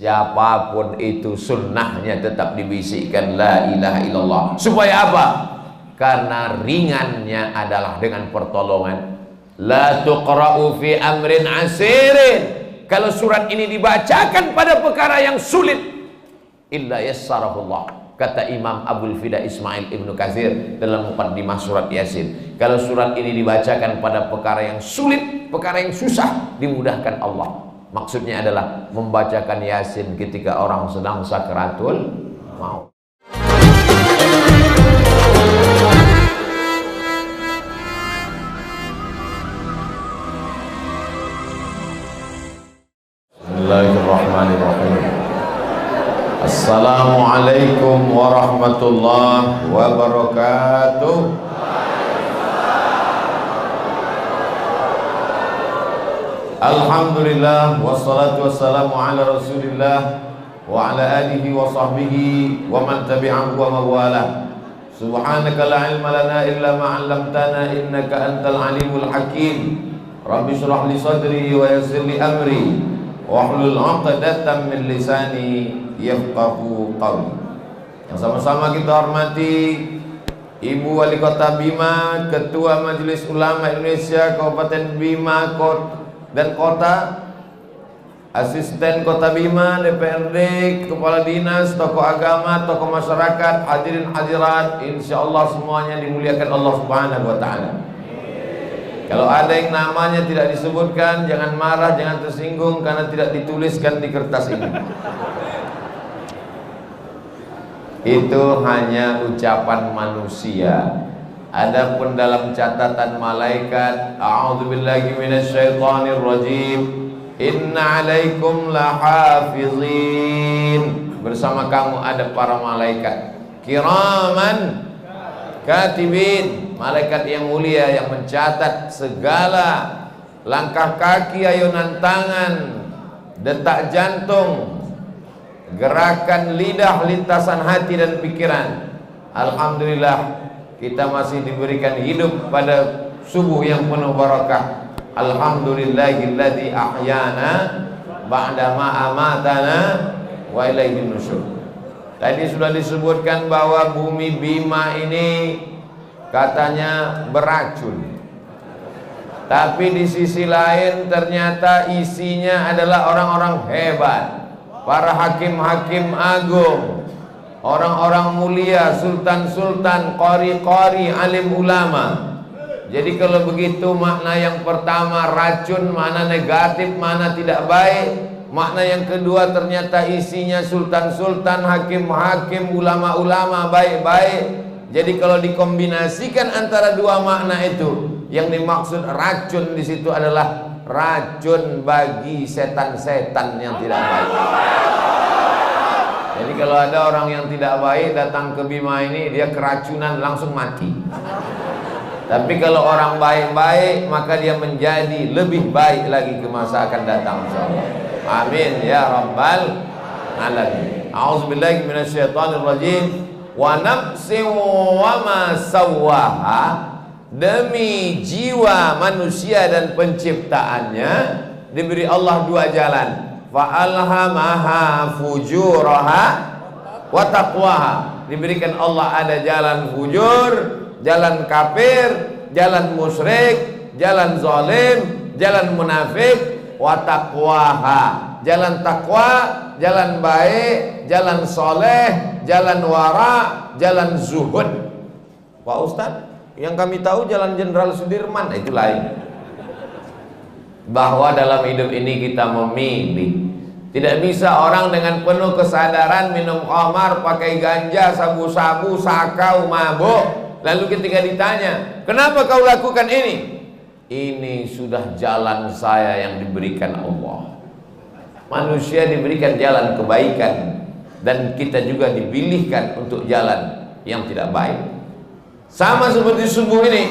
Siapapun itu sunnahnya tetap dibisikkan la ilaha illallah. Supaya apa? Karena ringannya adalah dengan pertolongan. La tuqra'u fi amrin asirin. Kalau surat ini dibacakan pada perkara yang sulit, illa yassarahullah. Kata Imam Abul Fida Ismail Ibnu Katsir dalam muqaddimah surat Yasin. Kalau surat ini dibacakan pada perkara yang sulit, perkara yang susah, dimudahkan Allah. Maksudnya adalah membacakan Yasin ketika orang sedang sakaratul maut. Bismillahirrahmanirrahim. Assalamualaikum warahmatullahi wabarakatuh. Alhamdulillah wassalatu wassalamu ala Rasulillah wa ala alihi wa sahbihi wa man tabi'ahu wa mawalah. Subhanaka la ilma lana illa ma 'allamtana innaka antal alimul hakim. Rabbi shrah li sadri wa yassir li amri wahlul 'uqdatam min lisani yafqahu qawli. Yang sama-sama kita hormati Ibu Wali Kota Bima, Ketua Majelis Ulama Indonesia Kabupaten Bima dan Kota, Asisten Kota Bima, DPRD, Kepala Dinas, tokoh agama, tokoh masyarakat, hadirin hadirat, insyaallah semuanya dimuliakan Allah Subhanahu wa taala. Kalau ada yang namanya tidak disebutkan, jangan marah, jangan tersinggung karena tidak dituliskan di kertas ini. Itu hanya ucapan manusia. Adapun dalam catatan malaikat, a'udzubillahi minasyaitonir rajim, inna 'alaikum lahafizin. Bersama kamu ada para malaikat kiraman katibin, malaikat yang mulia yang mencatat segala langkah kaki, ayunan tangan, detak jantung, gerakan lidah, lintasan hati dan pikiran. Alhamdulillah kita masih diberikan hidup pada subuh yang penuh barakah. Alhamdulillahilladzi ahyana ba'da ma amatana wa ilaihin nusyur. Tadi sudah disebutkan bahwa bumi Bima ini katanya beracun. Tapi di sisi lain ternyata isinya adalah orang-orang hebat, para hakim-hakim agung, orang-orang mulia, sultan-sultan, qori-qori, alim ulama. Jadi kalau begitu makna yang pertama racun, makna negatif, makna tidak baik. Makna yang kedua ternyata isinya sultan-sultan, hakim-hakim, ulama-ulama baik-baik. Jadi kalau dikombinasikan antara dua makna itu, yang dimaksud racun di situ adalah racun bagi setan-setan yang tidak baik. Jadi kalau ada orang yang tidak baik datang ke Bima ini, dia keracunan langsung mati. Tapi kalau orang baik-baik, maka dia menjadi lebih baik lagi ke masa akan datang, insyaallah. Amin ya rabbal alamin. A'udzubillahi minasyaitonir rajim. Wa nafsin wa ma sawwaha, demi jiwa manusia dan penciptaannya diberi Allah dua jalan. Fa'alhamaha fujuraha wa taqwaha, diberikan Allah ada jalan fujur, jalan kafir, jalan musyrik, jalan zalim, jalan munafik, wa taqwaha, jalan takwa, jalan baik, jalan soleh, jalan wara, jalan zuhud. Pak Ustadz, yang kami tahu jalan Jenderal Sudirman, itu lain. Bahwa dalam hidup ini kita memilih. Tidak bisa orang dengan penuh kesadaran minum khamar, pakai ganja, sabu-sabu, sakau, mabuk, lalu ketika ditanya, kenapa kau lakukan ini? Ini sudah jalan saya yang diberikan Allah. Manusia diberikan jalan kebaikan, dan kita juga dipilihkan untuk jalan yang tidak baik. Sama seperti subuh ini,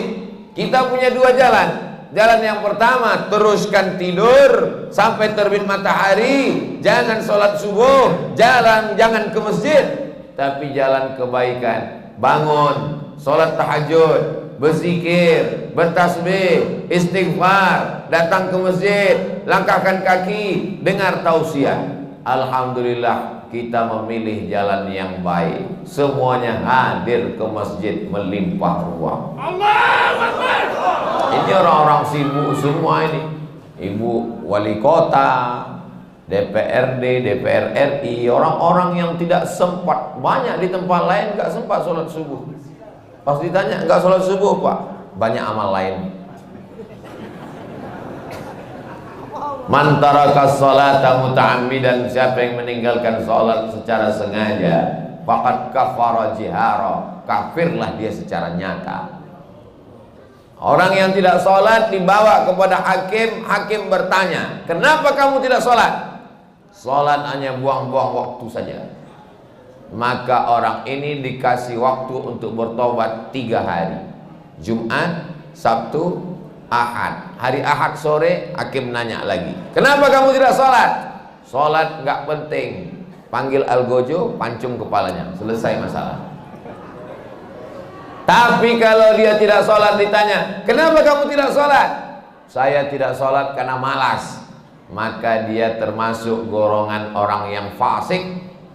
kita punya dua jalan. Jalan yang pertama, teruskan tidur sampai terbit matahari, jangan sholat subuh, jangan ke masjid, tapi jalan kebaikan. Bangun, sholat tahajud, berzikir, bertasbih, istighfar, datang ke masjid, langkahkan kaki, dengar tausiah. Alhamdulillah kita memilih jalan yang baik. Semuanya hadir ke masjid melimpah ruah. Ini orang-orang sibuk semua ini. Ibu wali kota, DPRD, DPR RI, orang-orang yang tidak sempat. Banyak di tempat lain nggak sempat sholat subuh. Pas ditanya nggak sholat subuh Pak, banyak amal lain. Man taraka sholata muta'ammidan, siapa yang meninggalkan sholat secara sengaja, faqad kafara jihara, kafirlah dia secara nyata. Orang yang tidak sholat dibawa kepada hakim, hakim bertanya, kenapa kamu tidak sholat? Sholat hanya buang-buang waktu saja. Maka orang ini dikasih waktu untuk bertobat 3 hari, Jumat, Sabtu, Ahad. Hari Ahad sore hakim nanya lagi, kenapa kamu tidak sholat? Sholat nggak penting, panggil algojo, pancung kepalanya, selesai masalah. Tapi kalau dia tidak sholat ditanya, kenapa kamu tidak sholat? Saya tidak sholat karena malas. Maka dia termasuk golongan orang yang fasik.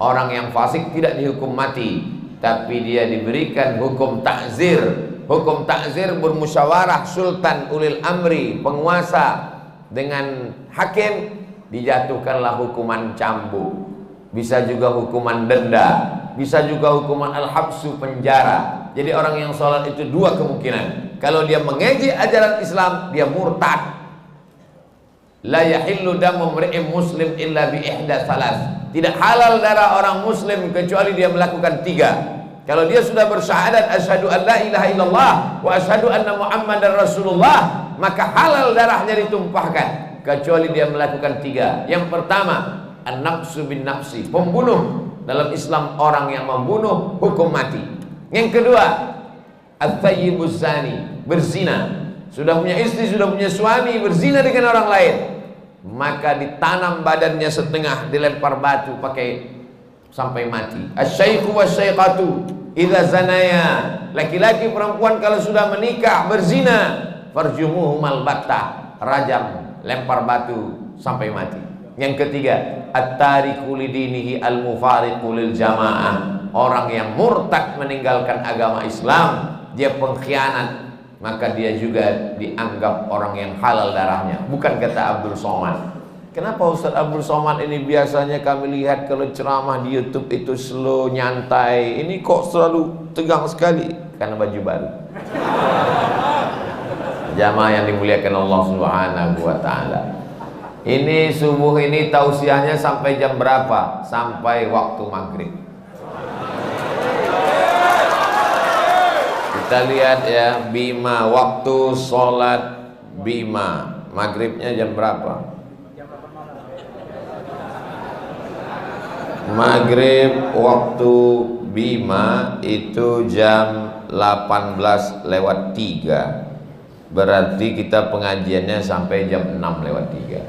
Orang yang fasik tidak dihukum mati, tapi dia diberikan hukum ta'zir. Hukum ta'zir bermusyawarah sultan ulil amri, penguasa dengan hakim, dijatuhkanlah hukuman cambuk. Bisa juga hukuman denda, bisa juga hukuman al-habsu, penjara. Jadi orang yang sholat itu 2 kemungkinan. Kalau dia mengejek ajaran Islam, dia murtad. La yahillu damu mri'in muslim illa bi ihda salas. Tidak halal darah orang muslim kecuali dia melakukan 3. Kalau dia sudah bersyahadat asyhadu an la ilaha illallah wa asyhadu anna muhammadar rasulullah, maka halal darahnya ditumpahkan kecuali dia melakukan 3. Yang pertama, an-nafsu bin nafsi, pembunuh. Dalam Islam orang yang membunuh hukum mati. Yang kedua, at-thayyibuz zani, berzina. Sudah punya istri, sudah punya suami, berzina dengan orang lain, maka ditanam badannya setengah, dilempar batu pakai sampai mati. Asy-syaikhu wasy-syaiqatu idza zanaya, laki-laki perempuan kalau sudah menikah berzina, farjumuhumal battah, rajam, lempar batu sampai mati. Yang ketiga, at-tariku lidinihi al-mufariqu lil jamaah, orang yang murtad meninggalkan agama Islam, dia pengkhianat, maka dia juga dianggap orang yang halal darahnya. Bukan kata Abdul Somad. Kenapa Ustaz Abdul Somad ini biasanya kami lihat kalau ceramah di YouTube itu slow, nyantai, ini kok selalu tegang sekali? Karena baju baru. Jamaah yang dimuliakan Allah Subhanahu wa taala. Ini subuh ini tausiahnya sampai jam berapa? Sampai waktu maghrib. Kita lihat ya, Bima, waktu sholat Bima, maghribnya jam berapa? Maghrib waktu Bima itu jam 18:03. Berarti kita pengajiannya sampai jam 6:03.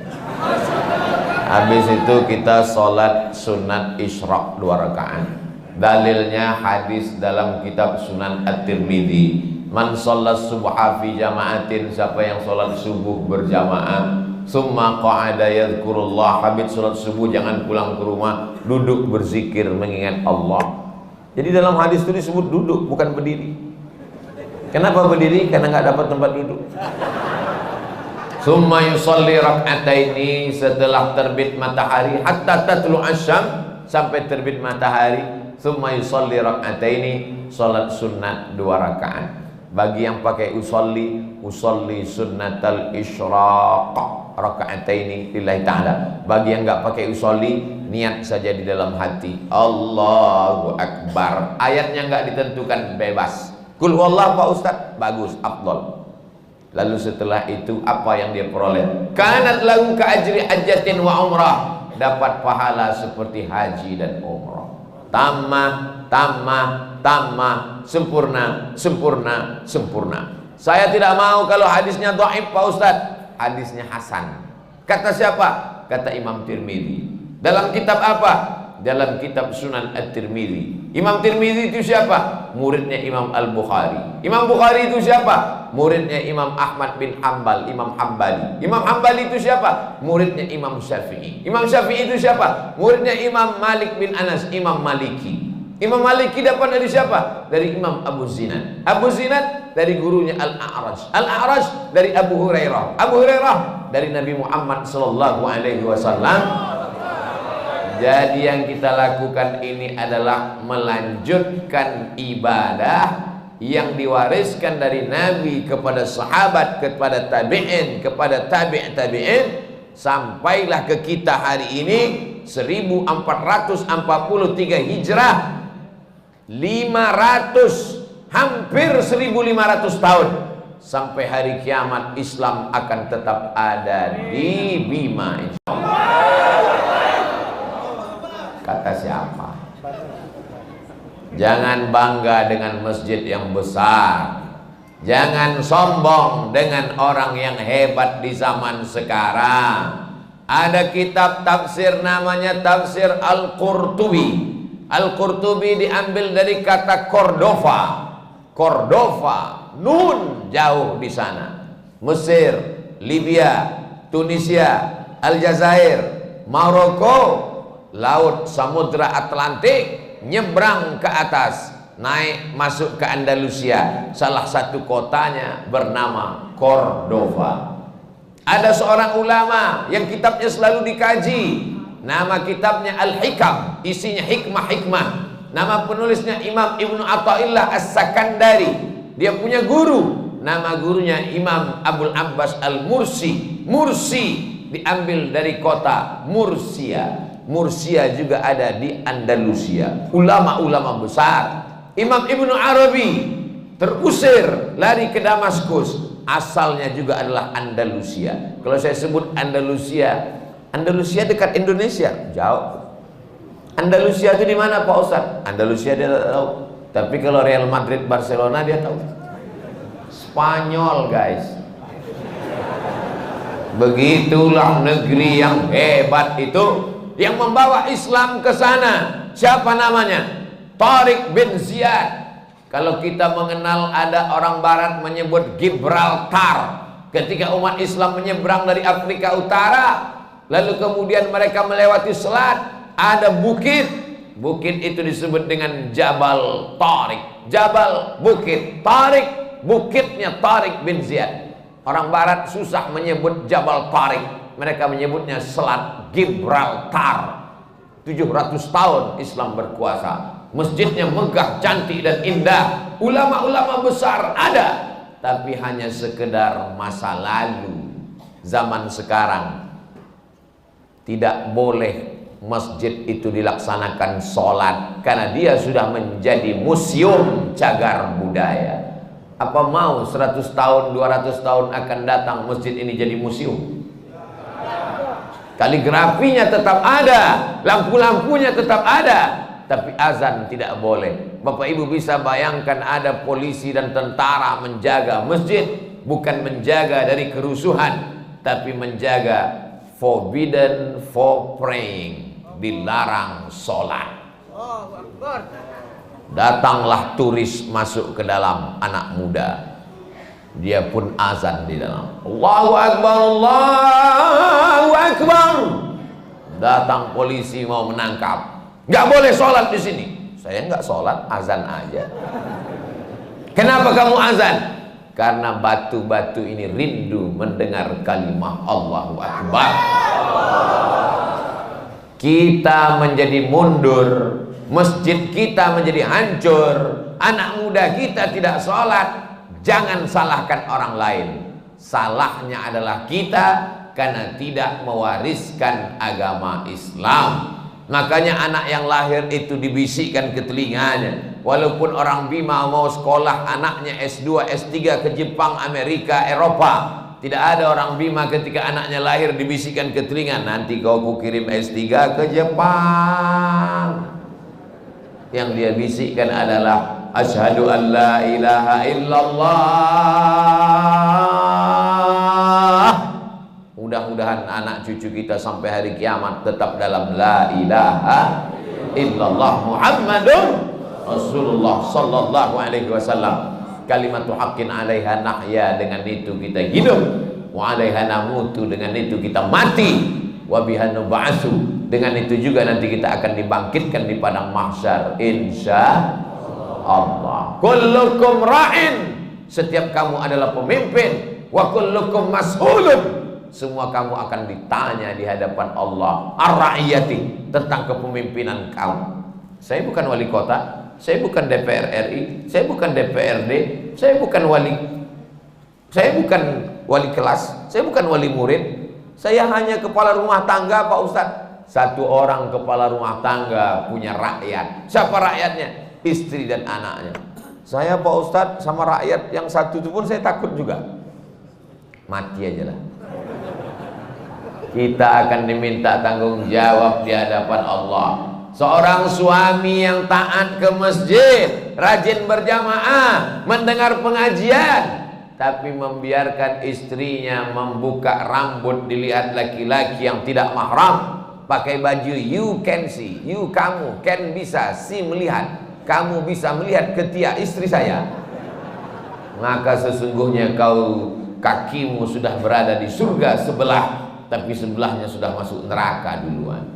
Habis itu kita sholat sunat isyraq 2 rakaat. Dalilnya hadis dalam kitab Sunan At-Tirmidzi, man sholat subha fi jama'atin, siapa yang sholat subuh berjamaah, summa qa'ada yadhkurullah, habis sholat subuh jangan pulang ke rumah, duduk berzikir mengingat Allah. Jadi dalam hadis itu disebut duduk, bukan berdiri. Kenapa berdiri? Karena nggak dapat tempat duduk. Summa yusalli rak'ataini, setelah terbit matahari, hatta tatlu asyam, sampai terbit matahari. Summa yusalli rak'ataini, salat sunnat 2 rakaat. Bagi yang pakai usolli sunnatal isyraq raka'ataini lillahi ta'ala. Bagi yang enggak pakai usolli, niat saja di dalam hati, Allahu Akbar. Ayatnya enggak ditentukan, bebas. Qul huwallahu Pak Ustaz, bagus, afdal. Lalu setelah itu apa yang dia peroleh? Kanat lahu ka ajri hajjatin wa umrah, dapat pahala seperti haji dan umrah. Tamah, tamah, tamah, sempurna, sempurna, sempurna. Saya tidak mau kalau hadisnya dhaif Pak Ustaz, hadisnya hasan. Kata siapa? Kata Imam Tirmidzi. Dalam kitab apa? dalam kitab Sunan At-Tirmidzi. Imam Tirmidzi itu siapa? Muridnya Imam Al-Bukhari. Imam Bukhari itu siapa? Muridnya Imam Ahmad bin Hanbal, Imam Hambali. Imam Hambali itu siapa? Muridnya Imam Syafi'i. Imam Syafi'i itu siapa? Muridnya Imam Malik bin Anas, Imam Maliki. Imam Maliki dapat dari siapa? Dari Imam Abu Zinad. Abu Zinad dari gurunya Al-A'raj. Al-A'raj dari Abu Hurairah. Abu Hurairah dari Nabi Muhammad sallallahu alaihi wasallam. Jadi yang kita lakukan ini adalah melanjutkan ibadah yang diwariskan dari Nabi kepada sahabat, kepada tabi'in, kepada tabi'in, sampailah ke kita hari ini 1443 Hijrah, 500, hampir 1500 tahun sampai hari kiamat. Islam akan tetap ada di Bima, insyaallah. Kata siapa? Jangan bangga dengan masjid yang besar, jangan sombong dengan orang yang hebat di zaman sekarang. Ada kitab tafsir namanya Tafsir Al-Qurtubi. Al-Qurtubi diambil dari kata Cordova. Cordova, nun jauh di sana. Mesir, Libya, Tunisia, Aljazair, Maroko, laut Samudra Atlantik, nyebrang ke atas, naik masuk ke Andalusia. Salah satu kotanya bernama Cordova. Ada seorang ulama yang kitabnya selalu dikaji. Nama kitabnya Al-Hikam, isinya hikmah-hikmah. Nama penulisnya Imam Ibnu Athaillah As-Sakandari. Dia punya guru, nama gurunya Imam Abul Abbas Al-Mursi. Mursi diambil dari kota Mursia. Mursia juga ada di Andalusia. Ulama-ulama besar. Imam Ibnu Arabi terusir lari ke Damaskus. Asalnya juga adalah Andalusia. Kalau saya sebut Andalusia, Andalusia dekat Indonesia, jauh. Andalusia itu di mana Pak Ustadz? Andalusia dia tidak tahu. Tapi kalau Real Madrid, Barcelona dia tahu. Spanyol guys. Begitulah negeri yang hebat itu, yang membawa Islam ke sana. Siapa namanya? Tariq bin Ziyad. Kalau kita mengenal, ada orang barat menyebut Gibraltar. Ketika umat Islam menyeberang dari Afrika Utara, lalu kemudian mereka melewati selat, ada bukit. Bukit itu disebut dengan Jabal Tariq. Jabal, bukit. Tariq, bukitnya Tariq bin Ziyad. Orang barat susah menyebut Jabal Tariq. Mereka menyebutnya selat Gibraltar. 700 tahun Islam berkuasa. Masjidnya megah, cantik dan indah. Ulama-ulama besar ada, tapi hanya sekedar masa lalu. Zaman sekarang tidak boleh masjid itu dilaksanakan sholat, karena dia sudah menjadi museum cagar budaya. Apa mau 100 tahun, 200 tahun akan datang masjid ini jadi museum? Kaligrafinya tetap ada, lampu-lampunya tetap ada, tapi azan tidak boleh. Bapak Ibu bisa bayangkan ada polisi dan tentara menjaga masjid, bukan menjaga dari kerusuhan, tapi menjaga forbidden for praying, dilarang sholat. Datanglah turis masuk ke dalam, anak muda, dia pun azan di dalam. Allahu Akbar, Allahu Akbar. Datang polisi mau menangkap. Nggak boleh sholat di sini. Saya nggak sholat, azan aja. Kenapa kamu azan? Karena batu-batu ini rindu mendengar kalimah Allahu Akbar. Kita menjadi mundur, masjid kita menjadi hancur, anak muda kita tidak sholat. Jangan salahkan orang lain. Salahnya adalah kita karena tidak mewariskan agama Islam. Makanya anak yang lahir itu dibisikkan ke telinganya. Walaupun orang Bima mau sekolah anaknya S2, S3 ke Jepang, Amerika, Eropa, tidak ada orang Bima ketika anaknya lahir dibisikkan ke telinga, nanti kau kukirim S3 ke Jepang. Yang dia bisikkan adalah asyhadu an la ilaha illallah. Mudah-mudahan anak cucu kita sampai hari kiamat tetap dalam la ilaha illallah Muhammadun Rasulullah sallallahu alaihi wasallam. Kalimatu haqqin 'alaiha nahya, dengan itu kita hidup, wa 'alaiha namutu, dengan itu kita mati, wa biha nub'atsu, dengan itu juga nanti kita akan dibangkitkan di padang mahsyar insyaallah. Kullukum ra'in, setiap kamu adalah pemimpin, wa kullukum mas'ulun, semua kamu akan ditanya di hadapan Allah ar-ra'iyati, tentang kepemimpinan kamu. Saya bukan wali kota, saya bukan DPR RI, saya bukan DPRD, saya bukan wali kelas, saya bukan wali murid, saya hanya kepala rumah tangga Pak Ustadz. Satu orang kepala rumah tangga punya rakyat. Siapa rakyatnya? Istri dan anaknya. Saya Pak Ustadz sama rakyat yang satu itu pun saya takut juga. Mati aja lah. Kita akan diminta tanggung jawab di hadapan Allah. Seorang suami yang taat ke masjid, rajin berjamaah, mendengar pengajian, tapi membiarkan istrinya membuka rambut dilihat laki-laki yang tidak mahram, pakai baju you can see, kamu can bisa see, melihat, kamu bisa melihat ketiak istri saya, maka sesungguhnya kakimu sudah berada di surga sebelah, tapi sebelahnya sudah masuk neraka duluan.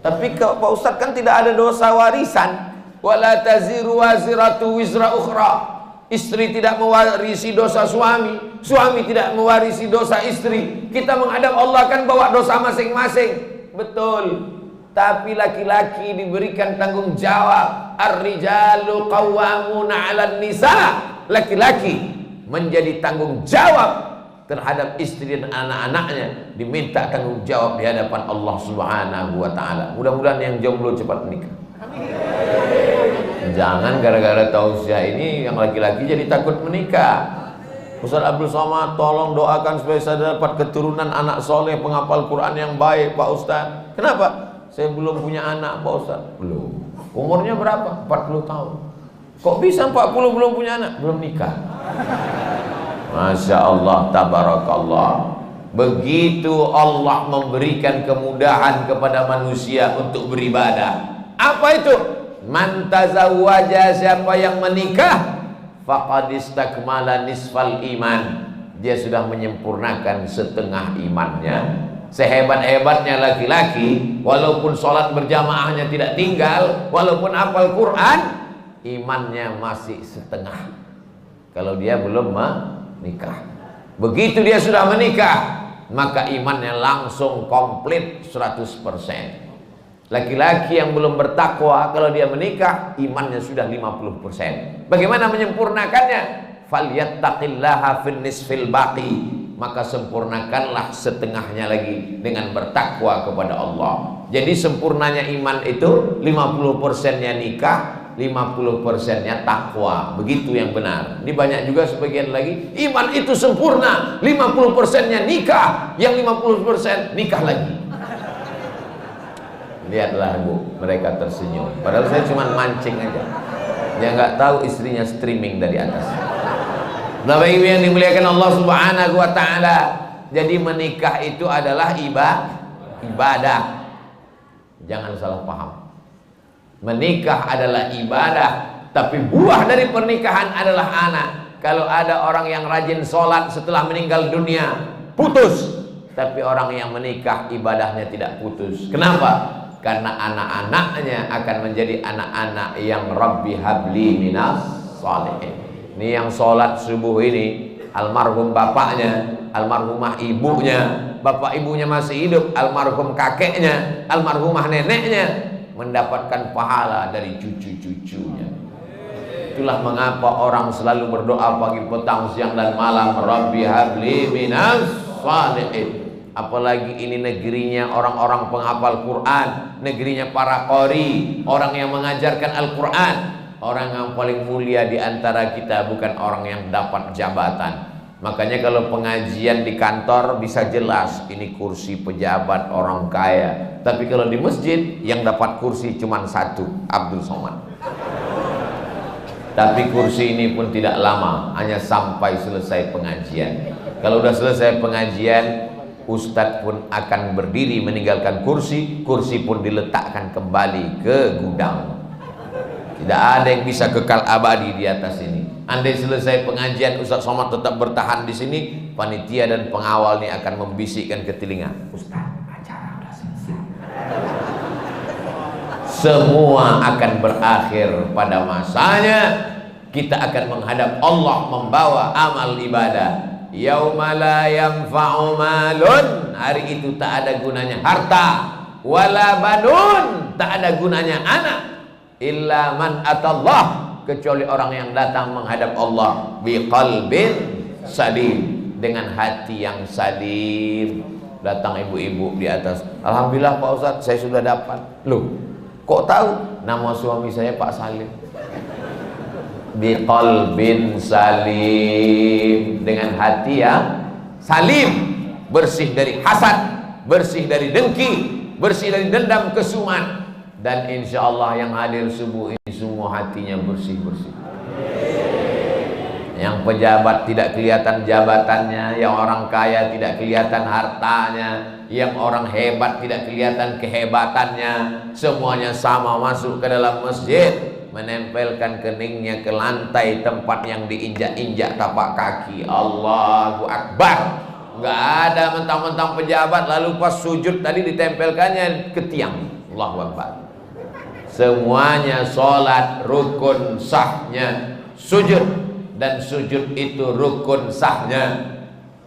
Tapi Pak Ustadz kan tidak ada dosa warisan. Wala taziru waziratu wizra ukhra. Istri tidak mewarisi dosa suami, suami tidak mewarisi dosa istri. Kita menghadap Allah kan bawa dosa masing-masing. Betul. Tapi laki-laki diberikan tanggung jawab. Ar-rijalu qawwamuna 'alan nisa. Laki-laki menjadi tanggung jawab terhadap istri dan anak-anaknya, diminta tanggung jawab di hadapan Allah Subhanahu wa taala. Mudah-mudahan yang jomblo cepat menikah. Jangan gara-gara tausiah ini yang laki-laki jadi takut menikah. Ustaz Abdul Somad, tolong doakan supaya saya dapat keturunan anak soleh penghafal Quran yang baik Pak Ustaz. Kenapa? Saya belum punya anak Pak Ustaz. Belum. Umurnya berapa? 40 tahun. Kok bisa 40 belum punya anak? Belum nikah. Masya Allah, tabarakallah. Begitu Allah memberikan kemudahan kepada manusia untuk beribadah. Apa itu? Man tazawwaja, siapa yang menikah, faqad istakmala nisfal iman, dia sudah menyempurnakan setengah imannya. Sehebat-hebatnya laki-laki, walaupun sholat berjamaahnya tidak tinggal, walaupun hafal Quran, imannya masih setengah kalau dia belum nikah. Begitu dia sudah menikah, maka imannya langsung komplit 100%. Laki-laki yang belum bertakwa, kalau dia menikah, imannya sudah 50%. Bagaimana menyempurnakannya? Falyattaqillaha fin nisfil baqi, maka sempurnakanlah setengahnya lagi dengan bertakwa kepada Allah. Jadi sempurnanya iman itu 50%-nya nikah, 50%-nya takwa. Begitu yang benar. Ini banyak juga sebagian lagi, iman itu sempurna, 50%-nya nikah, yang 50% nikah lagi. Lihatlah Bu, mereka tersenyum. Padahal saya cuma mancing aja. Dia nggak tahu istrinya streaming dari atas. Bapak Ibu yang dimuliakan Allah Subhanahu wa taala. Jadi menikah itu adalah ibadah. Jangan salah paham. Menikah adalah ibadah, tapi buah dari pernikahan adalah anak. Kalau ada orang yang rajin sholat setelah meninggal dunia, putus. Tapi orang yang menikah ibadahnya tidak putus. Kenapa? Karena anak-anaknya akan menjadi anak-anak yang Rabbi habli minas sholihin. Ini yang sholat subuh ini, almarhum bapaknya, almarhumah ibunya, bapak ibunya masih hidup, almarhum kakeknya, almarhumah neneknya, mendapatkan pahala dari cucu-cucunya. Itulah mengapa orang selalu berdoa pagi, petang, siang dan malam, Rabbi habli minas sholihin. Apalagi ini negerinya orang-orang penghafal Quran, negerinya para qori, orang yang mengajarkan Al-Quran. Orang yang paling mulia di antara kita bukan orang yang dapat jabatan. Makanya kalau pengajian di kantor bisa jelas ini kursi pejabat orang kaya. Tapi kalau di masjid yang dapat kursi cuma satu, Abdul Somad. Tapi kursi ini pun tidak lama, hanya sampai selesai pengajian. Kalau udah selesai pengajian, Ustadz pun akan berdiri meninggalkan kursi, kursi pun diletakkan kembali ke gudang. Tidak ada yang bisa kekal abadi di atas ini. Andai selesai pengajian Ustadz Somad tetap bertahan di sini, panitia dan pengawal ini akan membisikkan ke telinga, Ustadz, acara udah selesai. Semua akan berakhir pada masanya. Kita akan menghadap Allah membawa amal ibadah. Yauma la yanfa'u malun, hari itu tak ada gunanya harta, wala banun, tak ada gunanya anak, illa man atallah, kecuali orang yang datang menghadap Allah biqalbin salim, dengan hati yang salim. Datang ibu-ibu di atas, alhamdulillah Pak Ustadz, saya sudah dapat. Loh, kok tahu? Nama suami saya Pak Salim. Biqalbin salim, dengan hati yang salim, bersih dari hasad, bersih dari dengki, bersih dari dendam kesumat. Dan insya Allah yang hadir subuh ini semua hatinya bersih-bersih. Yang pejabat tidak kelihatan jabatannya, yang orang kaya tidak kelihatan hartanya, yang orang hebat tidak kelihatan kehebatannya, semuanya sama masuk ke dalam masjid, menempelkan keningnya ke lantai tempat yang diinjak-injak tapak kaki. Allahu Akbar. Nggak ada mentang-mentang pejabat lalu pas sujud tadi ditempelkannya ke tiang. Allahu Akbar. Semuanya sholat rukun sahnya sujud, dan sujud itu rukun sahnya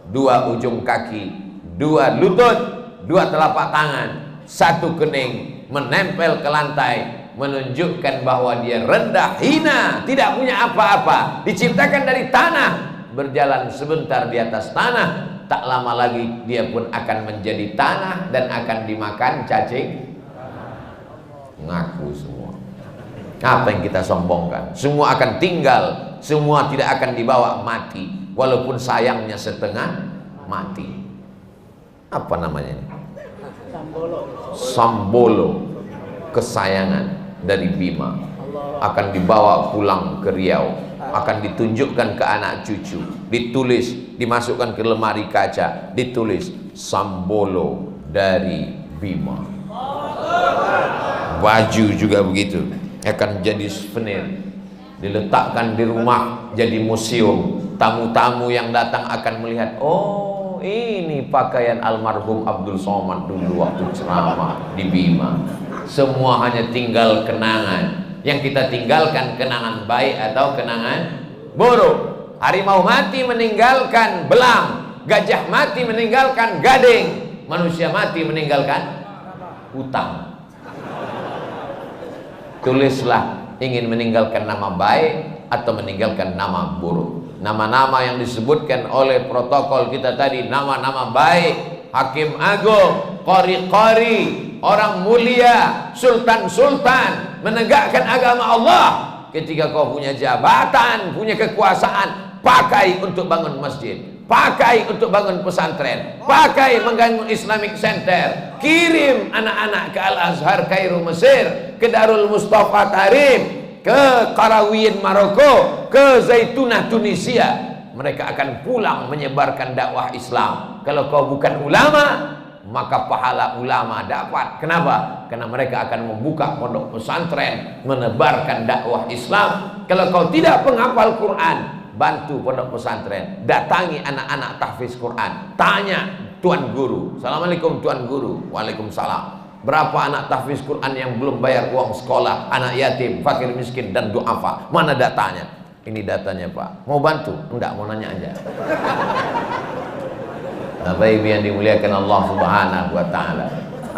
dua ujung kaki, dua lutut, dua telapak tangan, satu kening menempel ke lantai, menunjukkan bahwa dia rendah, hina, tidak punya apa-apa, diciptakan dari tanah, berjalan sebentar di atas tanah, tak lama lagi dia pun akan menjadi tanah dan akan dimakan cacing. Ngaku semua. Apa yang kita sombongkan? Semua akan tinggal, semua tidak akan dibawa mati, walaupun sayangnya setengah mati. Apa namanya ini? Sambolo. Sambolo, kesayangan dari Bima akan dibawa pulang ke Riau, akan ditunjukkan ke anak cucu, ditulis, dimasukkan ke lemari kaca, ditulis Sambolo dari Bima. Baju juga begitu, akan jadi souvenir, diletakkan di rumah jadi museum. Tamu-tamu yang datang akan melihat, oh ini pakaian almarhum Abdul Somad dulu waktu ceramah di Bima. Semua hanya tinggal kenangan. Yang kita tinggalkan kenangan baik atau kenangan buruk. Harimau mati meninggalkan belang, gajah mati meninggalkan gading, manusia mati meninggalkan utang. Tulislah ingin meninggalkan nama baik atau meninggalkan nama buruk. Nama-nama yang disebutkan oleh protokol kita tadi, nama-nama baik, hakim agung, qori-qori, orang mulia, sultan-sultan, menegakkan agama Allah. Ketika kau punya jabatan, punya kekuasaan, pakai untuk bangun masjid, pakai untuk bangun pesantren, pakai membangun Islamic Center, kirim anak-anak ke Al-Azhar Kairo Mesir, ke Darul Mustafa Tarim, ke Qarawiyyin Maroko, ke Zaitunah Tunisia. Mereka akan pulang menyebarkan dakwah Islam. Kalau kau bukan ulama, maka pahala ulama dapat. Kenapa? Karena mereka akan membuka pondok pesantren, menebarkan dakwah Islam. Kalau kau tidak penghafal Quran, bantu pondok pesantren, datangi anak-anak tahfiz Quran, tanya tuan guru, assalamualaikum tuan guru, waalaikumsalam, berapa anak tahfiz Quran yang belum bayar uang sekolah, anak yatim, fakir miskin dan duafa, mana datanya? Ini datanya Pak, mau bantu? Enggak, mau nanya aja. Bapak Ibu yang dimuliakan Allah Subhanahu wa Ta'ala,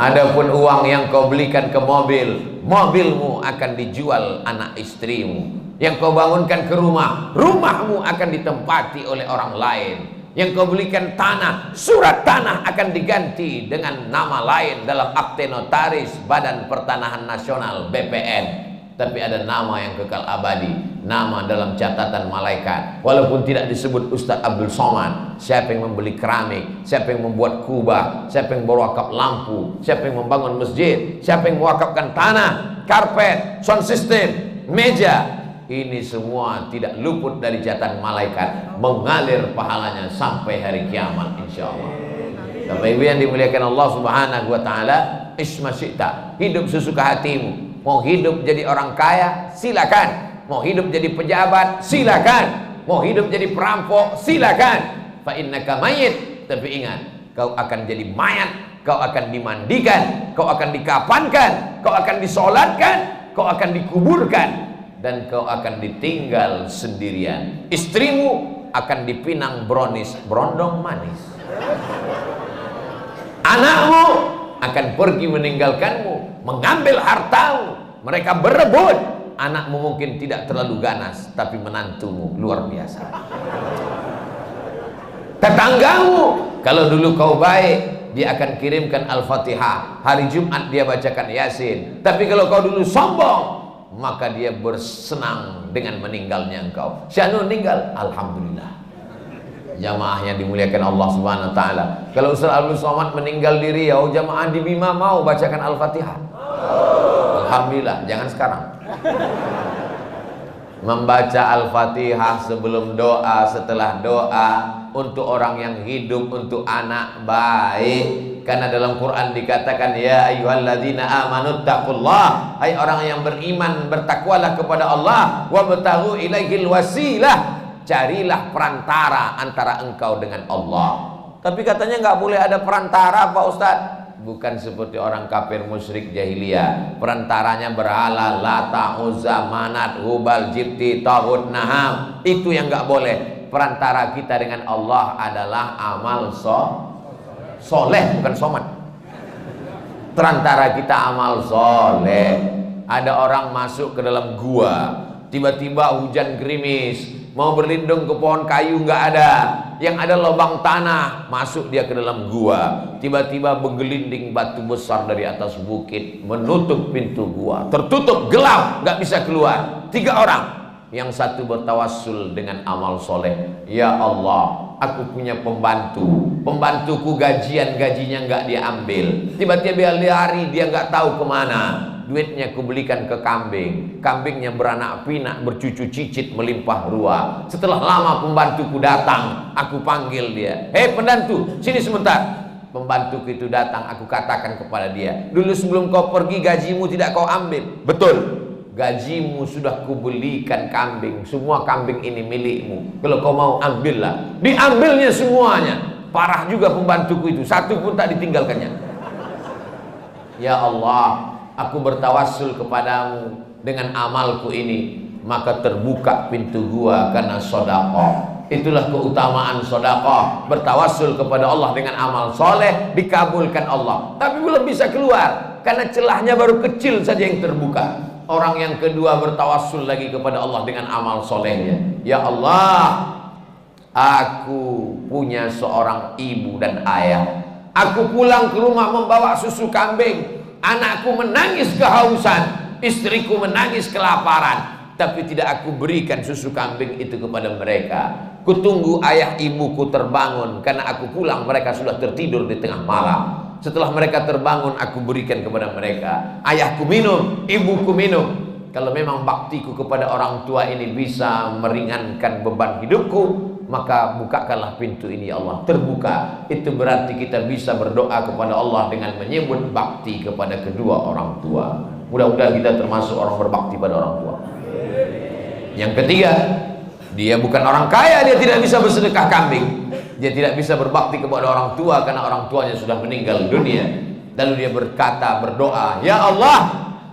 adapun uang yang kau belikan ke mobil, mobilmu akan dijual anak istrimu. Yang kau bangunkan ke rumah, rumahmu akan ditempati oleh orang lain. Yang kau belikan tanah, surat tanah akan diganti dengan nama lain dalam akte notaris Badan Pertanahan Nasional BPN. Tapi ada nama yang kekal abadi, nama dalam catatan malaikat. Walaupun tidak disebut Ustadz Abdul Somad, siapa yang membeli keramik, siapa yang membuat kubah, siapa yang berwakaf lampu, siapa yang membangun masjid, siapa yang mewakafkan tanah, karpet, sound system, meja, ini semua tidak luput dari catatan malaikat, mengalir pahalanya sampai hari kiamat insya Allah. Bapak Ibu yang dimuliakan Allah Subhanahu wa taala, isma syi'ta, hidup sesuka hatimu. Mau hidup jadi orang kaya, silakan. Mau hidup jadi pejabat, silakan. Mau hidup jadi perampok, silakan. Fa innaka mayyit, tapi ingat, kau akan jadi mayat, kau akan dimandikan, kau akan dikafankan, kau akan disolatkan, kau akan dikuburkan, dan kau akan ditinggal sendirian. Istrimu akan dipinang brondong manis. Anakmu akan pergi meninggalkanmu, mengambil hartamu. Mereka berebut. Anakmu mungkin tidak terlalu ganas, tapi menantumu luar biasa. Tetanggamu, kalau dulu kau baik, dia akan kirimkan Al-Fatihah. Hari Jumat dia bacakan Yasin. Tapi kalau kau dulu sombong, maka dia bersenang dengan meninggalnya engkau. Syahnu meninggal, alhamdulillah. Jamaah yang dimuliakan Allah Subhanahu wa taala. Kalau Ustaz Abdul Somad meninggal di Riau, jamaah di Bima mau bacakan Al-Fatihah. Alhamdulillah, jangan sekarang. Membaca Al-Fatihah sebelum doa, setelah doa, untuk orang yang hidup, untuk anak baik. Karena dalam Quran dikatakan, ya ayyuhalladzina amanu taqullah, hai orang yang beriman, bertakwalah kepada Allah, wabtaghu ilaihil wasilah, carilah perantara antara engkau dengan Allah. Tapi katanya nggak boleh ada perantara, Pak Ustadz. Bukan seperti orang kafir musyrik jahiliyah, perantaranya berhala, Lata, Uzza, Manat, Hubal, Jibti, Taghut, Naham. Itu yang nggak boleh. Perantara kita dengan Allah adalah amal soleh, bukan somat. Perantara kita amal soleh. Ada orang masuk ke dalam gua, tiba-tiba hujan gerimis, mau berlindung ke pohon kayu nggak ada, yang ada lubang tanah, masuk dia ke dalam gua. Tiba-tiba bergelinding batu besar dari atas bukit, menutup pintu gua, tertutup, gelap, nggak bisa keluar. 3 orang. Yang satu bertawassul dengan amal soleh. Ya Allah, aku punya pembantuku gajinya nggak diambil. Tiba-tiba dia lari, dia nggak tahu kemana. Duitnya kubelikan ke kambing. Kambingnya beranak pinak, bercucu cicit, melimpah ruah. Setelah lama pembantuku datang, aku panggil dia. Hei pembantu, sini sebentar. Pembantuku itu datang, aku katakan kepada dia, dulu sebelum kau pergi gajimu tidak kau ambil. Betul, gajimu sudah kubelikan kambing. Semua kambing ini milikmu. Kalau kau mau ambillah. Diambilnya semuanya. Parah juga pembantuku itu, satu pun tak ditinggalkannya. Ya Allah, aku bertawassul kepadamu dengan amalku ini, maka terbuka pintu gua karena sedekah. Itulah keutamaan sedekah, bertawassul kepada Allah dengan amal soleh, dikabulkan Allah. Tapi belum bisa keluar karena celahnya baru kecil saja yang terbuka. Orang yang kedua bertawassul lagi kepada Allah dengan amal solehnya. Ya Allah, aku punya seorang ibu dan ayah. Aku pulang ke rumah membawa susu kambing. Anakku menangis kehausan, istriku menangis kelaparan, tapi tidak aku berikan susu kambing itu kepada mereka. Kutunggu ayah ibuku terbangun, karena aku pulang mereka sudah tertidur di tengah malam. Setelah mereka terbangun, aku berikan kepada mereka. Ayahku minum, ibuku minum. Kalau memang baktiku kepada orang tua ini bisa meringankan beban hidupku, maka bukakanlah pintu ini ya Allah. Terbuka, itu berarti kita bisa berdoa kepada Allah dengan menyebut bakti kepada kedua orang tua. Mudah-mudahan kita termasuk orang berbakti pada orang tua. Yang ketiga, dia bukan orang kaya, dia tidak bisa bersedekah kambing, dia tidak bisa berbakti kepada orang tua karena orang tuanya sudah meninggal dunia. Lalu dia berkata, berdoa, ya Allah,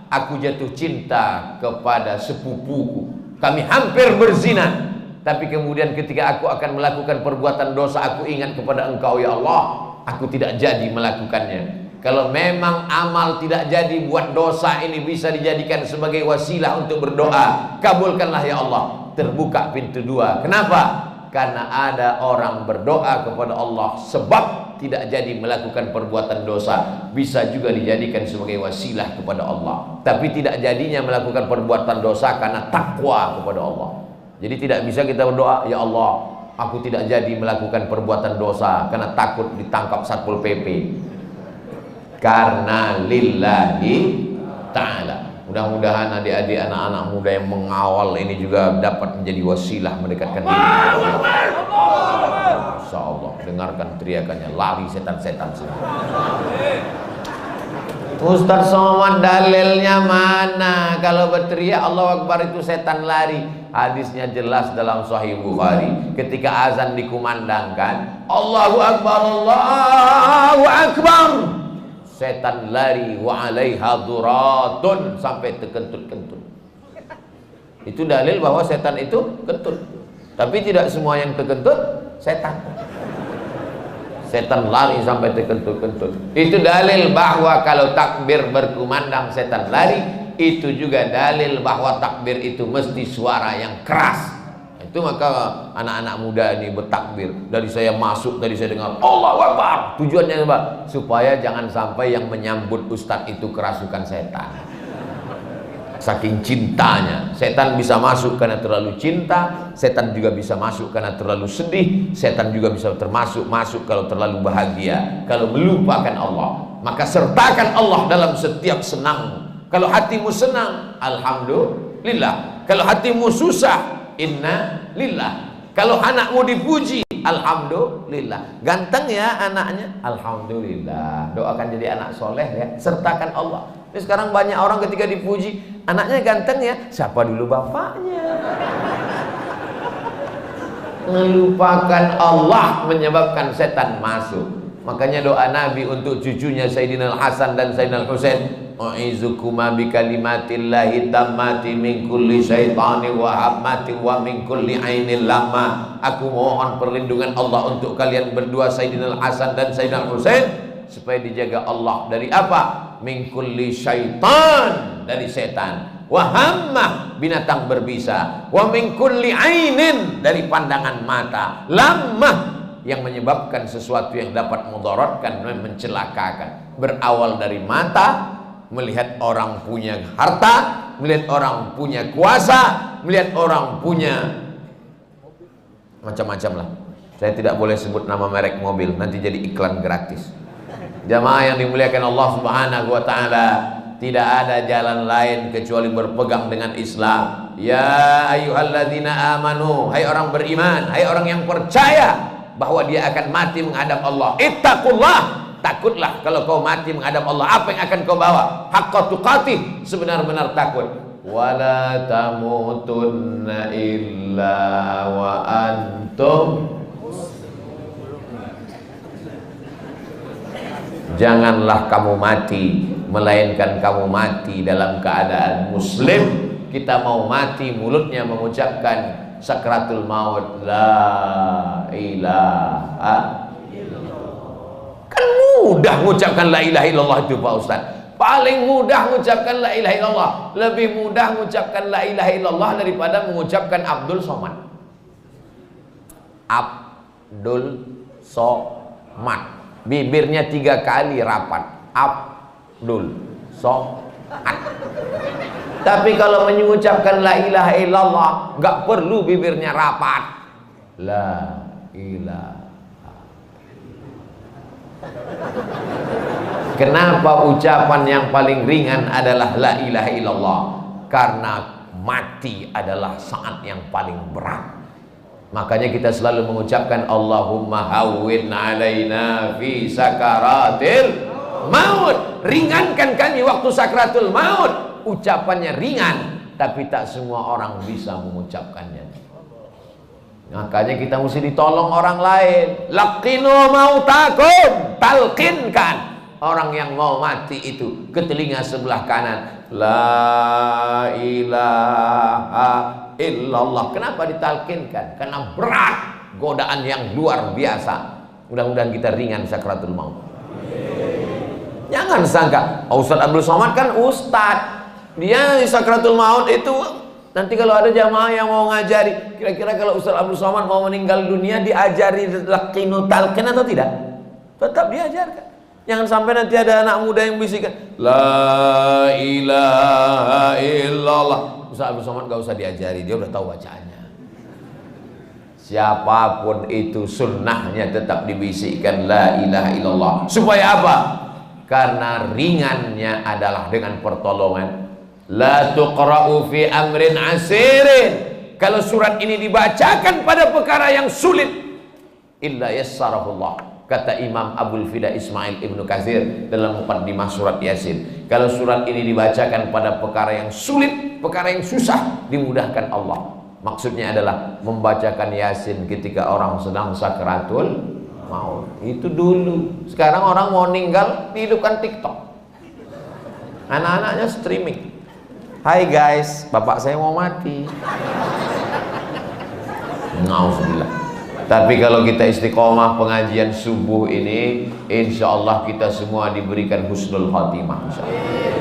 aku jatuh cinta kepada sepupuku, kami hampir berzina, tapi kemudian ketika aku akan melakukan perbuatan dosa, aku ingat kepada Engkau ya Allah, aku tidak jadi melakukannya. Kalau memang amal tidak jadi buat dosa ini bisa dijadikan sebagai wasilah untuk berdoa, kabulkanlah ya Allah. Terbuka pintu 2. Kenapa? Karena ada orang berdoa kepada Allah sebab tidak jadi melakukan perbuatan dosa, bisa juga dijadikan sebagai wasilah kepada Allah. Tapi tidak jadinya melakukan perbuatan dosa karena takwa kepada Allah. Jadi tidak bisa kita berdoa, ya Allah, aku tidak jadi melakukan perbuatan dosa karena takut ditangkap Satpol PP. Karena lillahi ta'ala. Mudah-mudahan adik-adik anak-anak muda yang mengawal ini juga dapat menjadi wasilah mendekatkan diri. Masya Allah, dengarkan teriakannya, lari setan-setan semua. Ustaz Somad, dalilnya mana? Kalau berteriak Allahu Akbar itu setan lari. Hadisnya jelas dalam Sahih Bukhari. Ketika azan dikumandangkan, Allahu Akbar, Allahu Akbar, setan lari, wa alaiha duratun, sampai terkentut-kentut. Itu dalil bahwa setan itu kentut. Tapi tidak semua yang terkentut setan. Setan lari sampai terkentut-kentut. Itu dalil bahwa kalau takbir berkumandang setan lari. Itu juga dalil bahwa takbir itu mesti suara yang keras. Itu maka anak-anak muda ini bertakbir. Dari saya masuk, dari saya dengar Allahu Akbar. Tujuannya apa? Supaya jangan sampai yang menyambut ustadz itu kerasukan setan. Saking cintanya, setan bisa masuk karena terlalu cinta, setan juga bisa masuk karena terlalu sedih, setan juga bisa masuk kalau terlalu bahagia, kalau melupakan Allah. Maka sertakan Allah dalam setiap senangmu. Kalau hatimu senang, alhamdulillah. Kalau hatimu susah, inna lillah. Kalau anakmu dipuji, alhamdulillah. Ganteng ya anaknya, alhamdulillah. Doakan jadi anak soleh ya, sertakan Allah. Ini sekarang banyak orang ketika dipuji, anaknya ganteng ya, siapa dulu bapaknya? Melupakan Allah menyebabkan setan masuk. Makanya doa Nabi untuk cucunya Sayyidina Al-Hasan dan Sayyidina Al-Husain, u'izukuma bikalimatillahi tammati min kulli syaitani wa hammati wa min kulli ainil lama. Aku mohon perlindungan Allah untuk kalian berdua, Sayyidina Al-Hasan dan Sayyidina Al-Husain, supaya dijaga Allah dari apa? Min kulli syaitan, dari setan, wa hammah, binatang berbisa, wa min kulli ainin, dari pandangan mata, lamah, yang menyebabkan sesuatu yang dapat mudaratkan, mencelakakan. Berawal dari mata, melihat orang punya harta, melihat orang punya kuasa, melihat orang punya macam-macam lah. Saya tidak boleh sebut nama merek mobil, nanti jadi iklan gratis. Jamaah yang dimuliakan Allah Subhanahu wa taala, tidak ada jalan lain kecuali berpegang dengan Islam. Ya ayyuhalladzina amanu, hai orang beriman, hai orang yang percaya bahwa dia akan mati menghadap Allah. Ittaqullah, takutlah kalau kau mati menghadap Allah. Apa yang akan kau bawa? Haqqa tuqatih, sebenar-benar takut. Wala tamutunna illa wa antum, janganlah kamu mati melainkan kamu mati dalam keadaan muslim. Kita mau mati mulutnya mengucapkan sakratul maut, la ilaha illallah. Kan mudah mengucapkan la ilaha illallah itu Pak Ustaz. Paling mudah mengucapkan la ilaha illallah. Lebih mudah mengucapkan la ilaha illallah daripada mengucapkan Abdul Somad. Abdul Somad, bibirnya 3 kali rapat, Abdul Somad. Tapi kalau mengucapkan la ilaha illallah, nggak perlu bibirnya rapat, la ilaha. Kenapa ucapan yang paling ringan adalah la ilaha illallah? Karena mati adalah saat yang paling berat. Makanya kita selalu mengucapkan Allahumma hawwin alaina fi sakaratil maut. Ringankan kami waktu sakratul maut. Ucapannya ringan, tapi tak semua orang bisa mengucapkannya. Makanya kita mesti ditolong orang lain. Laqinu mautakum, talqinkan orang yang mau mati itu ke telinga sebelah kanan, la ilaha illallah. Kenapa ditalkinkan? Karena berat, godaan yang luar biasa. Mudah-mudahan kita ringan sakratul maut. Jangan sangka Ustaz Abdul Somad kan ustaz, dia sakratul maut itu nanti kalau ada jamaah yang mau ngajari, kira-kira kalau Ustaz Abdul Somad mau meninggal dunia diajari laqinu talqin atau tidak? Tetap diajarkan. Jangan sampai nanti ada anak muda yang bisikan la ilaha illallah. Ustaz Abdul Somad gak usah diajari, dia udah tahu bacaannya. Siapapun itu sunnahnya tetap dibisikkan la ilaha illallah. Supaya apa? Karena ringannya adalah dengan pertolongan. La tuqra'u fi amrin asirin. Kalau surat ini dibacakan pada perkara yang sulit, illa yassarahullah. Kata Imam Abul Fida Ismail Ibnu Katsir dalam muqaddimah surat Yasin, kalau surat ini dibacakan pada perkara yang sulit, perkara yang susah, dimudahkan Allah. Maksudnya adalah membacakan Yasin ketika orang sedang sakratul maut. Itu dulu. Sekarang orang mau meninggal dihidupkan TikTok. Anak-anaknya streaming. Hai guys, bapak saya mau mati. Nauzubillah. Tapi kalau kita istiqomah pengajian subuh ini, insya Allah kita semua diberikan husnul khatimah. Insya Allah.